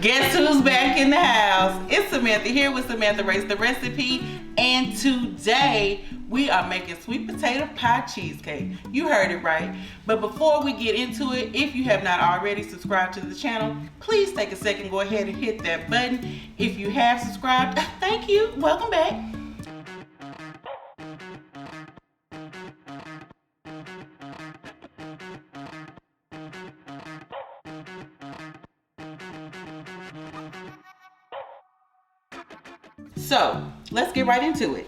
Guess who's back in the house? It's Samantha here with Samantha Race the Recipe, and today we are making sweet potato pie cheesecake. You heard it right. But before we get into it, if you have not already subscribed to the channel, please take a second, go ahead and hit that button. If you have subscribed, thank you. Welcome back. So let's get right into it.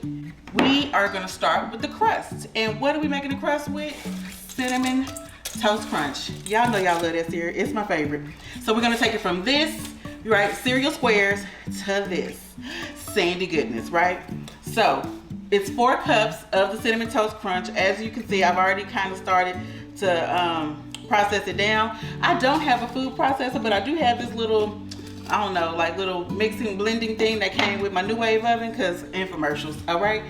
We are gonna start with the crust. And what are we making the crust with? Cinnamon Toast Crunch. Y'all know y'all love that cereal. It's my favorite. So we're gonna take it from this, right, cereal squares to this sandy goodness, right? So it's 4 cups of the Cinnamon Toast Crunch. As you can see, I've already kind of started to process it down. I don't have a food processor, but I do have this little, I don't know, like little mixing blending thing that came with my new wave oven because infomercials, all right?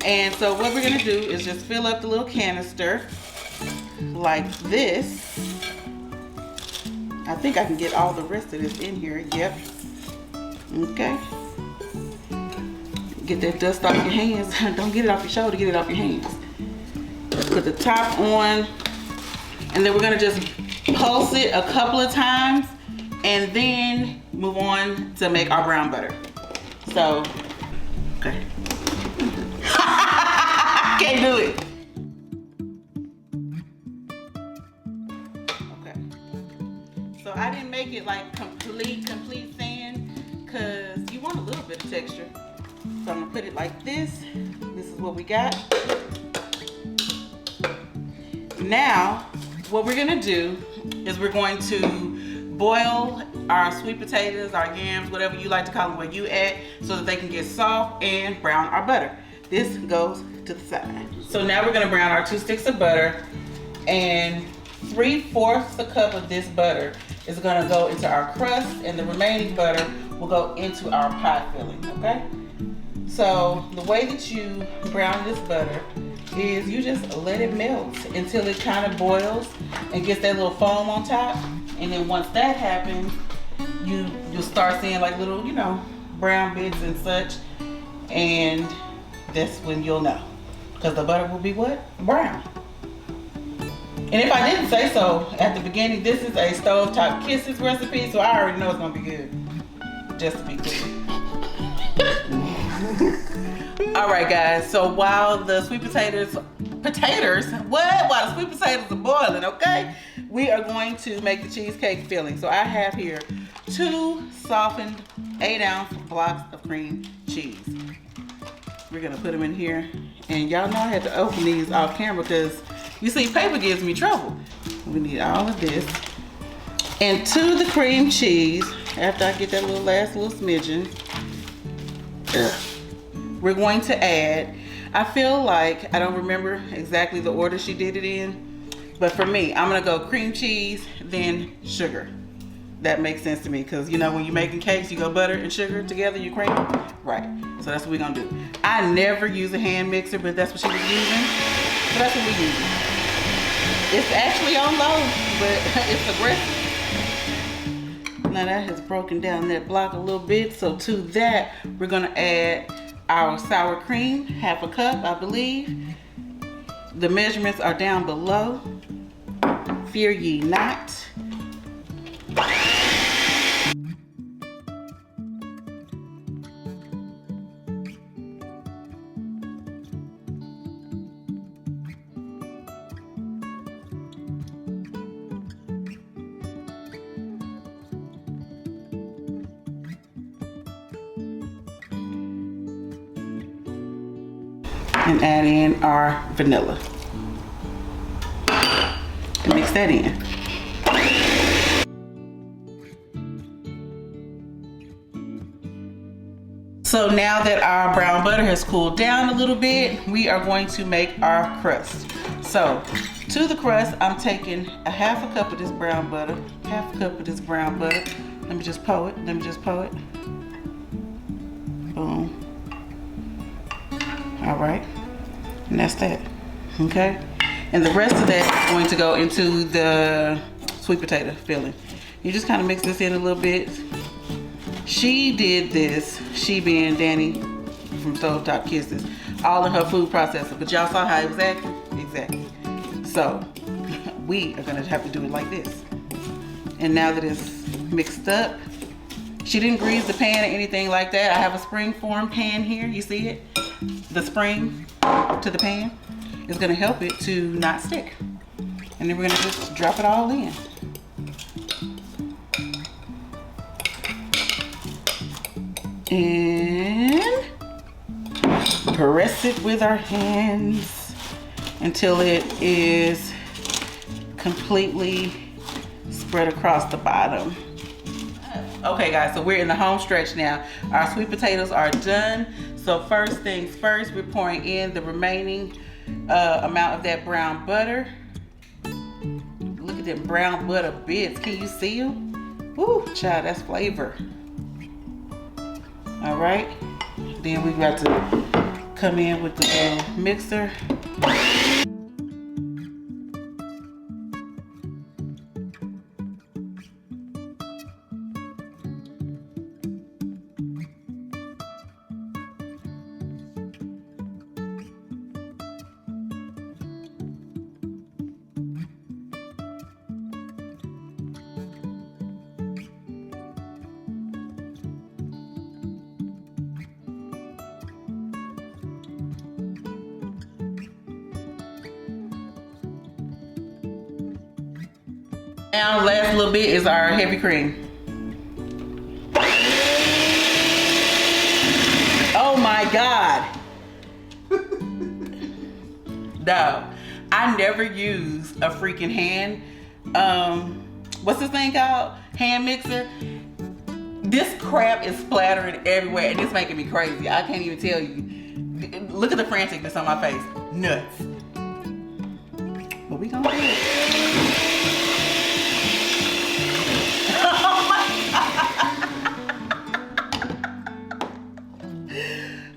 And so what we're gonna do is just fill up the little canister like this. I think I can get all the rest of this in here, yep. Okay. Get that dust off your hands. Don't get it off your shoulder, get it off your hands. Put the top on, and then we're gonna just pulse it a couple of times and then move on to make our brown butter. So, okay. Can't do it. Okay. So I didn't make it like complete sand because you want a little bit of texture. So I'm gonna put it like this. This is what we got. Now, what we're gonna do is we're going to boil our sweet potatoes, our yams, whatever you like to call them where you at, so that they can get soft and brown our butter. This goes to the side. So now we're gonna brown our 2 sticks of butter, and 3/4 a cup of this butter is gonna go into our crust, and the remaining butter will go into our pie filling, okay? So the way that you brown this butter is you just let it melt until it kind of boils and gets that little foam on top. And then once that happens, you'll start seeing like little, you know, brown bits and such. And that's when you'll know. Because the butter will be what? Brown. And if I didn't say so at the beginning, this is a Stovetop Kisses recipe, so I already know it's gonna be good. Just to be clear. All right, guys, so while the sweet potatoes, while the sweet potatoes are boiling, okay, we are going to make the cheesecake filling. So I have here 2 softened 8-ounce blocks of cream cheese. We're gonna put them in here. And y'all know I had to open these off camera because you see, paper gives me trouble. We need all of this. And to the cream cheese, after I get that last little smidgen, we're going to add, I feel like, I don't remember exactly the order she did it in, but for me, I'm gonna go cream cheese, then sugar. That makes sense to me, because you know when you're making cakes, you go butter and sugar together, you cream. Right, so that's what we're gonna do. I never use a hand mixer, but that's what she was using, so that's what we're using. It's actually on low, but it's aggressive. Now that has broken down that block a little bit, so to that, we're gonna add our sour cream, 1/2 cup, I believe. The measurements are down below. Fear ye not. And add in our vanilla. And mix that in. So now that our brown butter has cooled down a little bit, we are going to make our crust. So to the crust, I'm taking 1/2 cup of this brown butter, 1/2 cup of this brown butter. Let me just pour it, Boom. All right, and that's that, okay? And the rest of that is going to go into the sweet potato filling. You just kind of mix this in a little bit. She did this, she being Danny from Stovetop Kisses, all in her food processor. But y'all saw how it was acting? Exactly. So we are gonna have to do it like this. And now that it's mixed up, she didn't grease the pan or anything like that. I have a spring form pan here, you see it? The spring to the pan is gonna help it to not stick. And then we're gonna just drop it all in. And press it with our hands until it is completely spread across the bottom. Okay guys, so we're in the home stretch now. Our sweet potatoes are done. So first things first, we're pouring in the remaining amount of that brown butter. Look at them brown butter bits. Can you see them? Woo, child, that's flavor. All right, then we got to come in with the mixer. Now, last little bit is our heavy cream. Oh my God. No, I never use a freaking hand, what's this thing called? Hand mixer. This crap is splattering everywhere and it's making me crazy. I can't even tell you. Look at the franticness on my face. Nuts. But we gonna do it.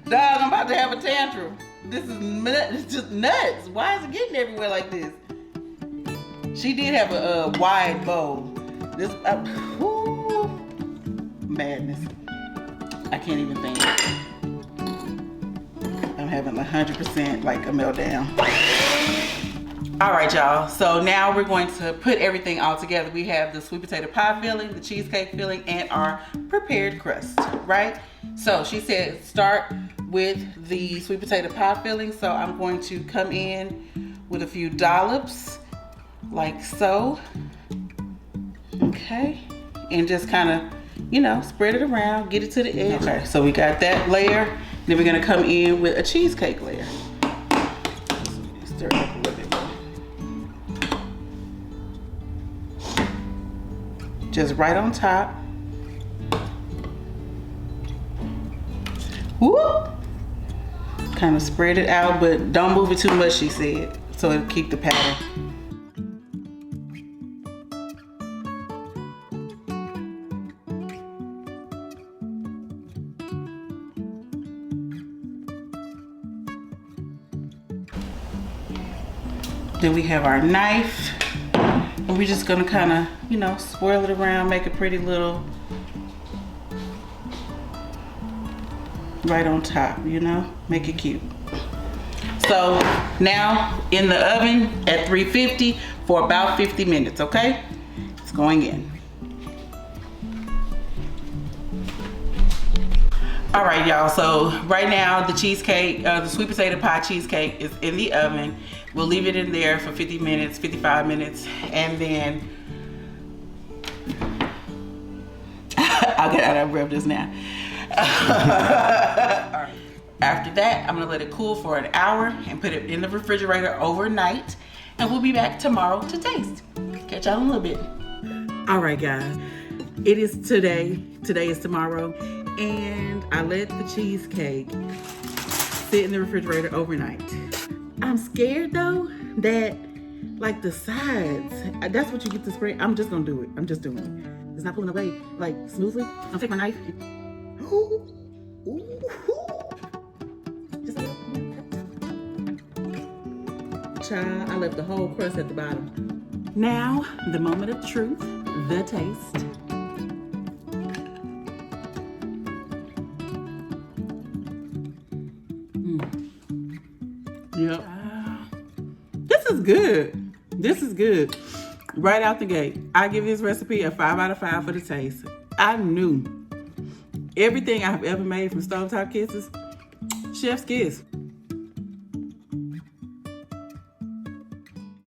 Dog, I'm about to have a tantrum. This is it's just nuts. Why is it getting everywhere like this? She did have a wide bowl. This, madness. I can't even think. I'm having 100% like a meltdown. All right, y'all. So now we're going to put everything all together. We have the sweet potato pie filling, the cheesecake filling, and our prepared crust, right? So she said start with the sweet potato pie filling. So I'm going to come in with a few dollops, like so. Okay. And just kind of, you know, spread it around, get it to the edge. Okay, so we got that layer. Then we're gonna come in with a cheesecake layer. Stir it up a little bit more. Just right on top. Whoop! Kind of spread it out, but don't move it too much, she said, so it'll keep the pattern. Then we have our knife, and we're just gonna kind of, you know, swirl it around, make a pretty little right on top, you know, make it cute. So now in the oven at 350 for about 50 minutes, okay? It's going in. All right, y'all, so right now the cheesecake, the sweet potato pie cheesecake is in the oven. We'll leave it in there for 50 minutes, 55 minutes, and then I'll get out of breath just now. After that, I'm gonna let it cool for an hour and put it in the refrigerator overnight, and we'll be back tomorrow to taste. Catch y'all in a little bit. All right, guys, it is today is tomorrow, and I let the cheesecake sit in the refrigerator overnight. I'm scared though that like the sides, that's what you get to spread. I'm just gonna do it. I'm just doing it. It's not pulling away like smoothly. I'll take my knife. Ooh, ooh, ooh. Just a little. Child, I left the whole crust at the bottom. Now, the moment of truth, the taste. Yep. This is good. This is good. Right out the gate, I give this recipe a 5 out of 5 for the taste. I knew everything I've ever made from Stovetop Kisses, chef's kiss.